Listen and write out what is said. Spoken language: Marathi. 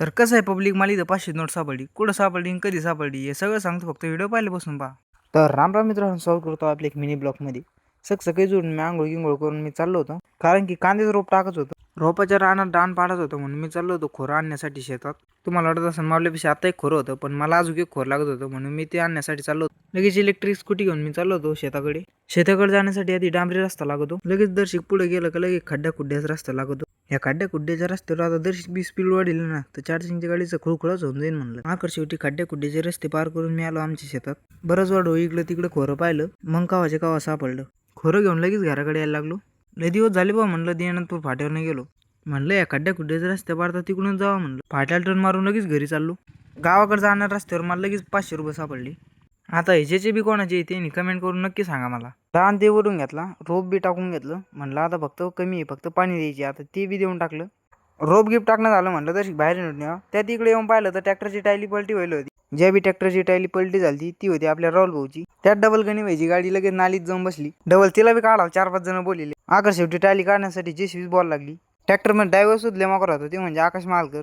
तर कसं आहे पब्लिक मला इथं 500 नोट सापडली, कुठं सापडली आणि कधी सापडली हे सगळं सांगतो, फक्त व्हिडिओ पाहिल्यापासून पहा. तर राम मित्रांनो, सॉल्व करतो आपल्या एक मिनी ब्लॉकमध्ये. सकाळी जोडून मी आंघोळ करून मी चाललो होतो, कारण की कांद्याचं रोप टाकत होतं. रोपाच्या रानात डान पाडत होतं म्हणून मी चाललो होतो खोरं आणण्यासाठी शेतात. तुम्हाला वाटत असेल मावल्यापेक्षा आता एक खोरं होतं, पण मला अजून एक खोर लागत होतं म्हणून मी ते आणण्यासाठी चाललो होतो. लगेच इलेक्ट्रिक स्कूटी घेऊन मी चाललो होतो शेताकडे. शेताकडे जाण्यासाठी आधी डांबरी रस्ता लागतो, लगेच दर्शिक पुढे गेलं का लगेच खड्ड्या खुड्ड्याचा रस्ता लागतो. या खड्ड्या खुड्ड्याच्या रस्त्यावर आता दर्शिक 20 स्पीड वाढली ना, तर चार्जिंगच्या गाडीचं खुळखुळाच होऊन जाईल म्हणलं. आखर शेवटी खड्ड्या खुड्ड्याचे रस्ते पार करून मी आलो आमच्या शेतात. बरंच वाढ इकडं तिकडं खोरं पाहिलं, मग कवा सापडलं. खोरं घेऊन लगेच घराकडे यायला लागलो. लय दिवस झाले बा म्हणलं दिनानंतपूर फाट्यावर नाही गेलो. म्हणलं या खड्ड्या खुड्ड्याच्या रस्त्या पारता तिकडून जावा म्हणलं. फाट्याला टर्न मारून लगेच घरी चाललो. गावाकडे जाणार रस्त्यावर मला लगेच 500 रुपये सापडली. आता ह्याचे बी कोणाचे येते कमेंट करून नक्की सांगा मला. दान ते वरून घेतला, रोप बी टाकून घेतलं. म्हणलं आता फक्त कमी आहे, फक्त पाणी द्यायची, आता ते बी देऊन टाकलं. रोप गिफ्ट टाकणं झालं म्हणलं तर बाहेर निघून त्यात इकडे येऊन पाहिलं तर ट्रॅक्टरची टायली पलटी व्हायला होती. ज्या बी ट्रॅक्टरची टायली पलटी झाली ती होती आपल्या राहुल भाऊची. त्यात डबल गणी व्हायची, गाडी लगेच नालीत जाऊन बसली. डबल तिला बी काढा 4-5 जण बोलले. आकर शेवटी टायली काढण्यासाठी JCB बॉल लागली. ट्रॅक्टर मध्ये ड्रायव्हर सुद्धा मोकर होता, ते म्हणजे आकाश मालकर.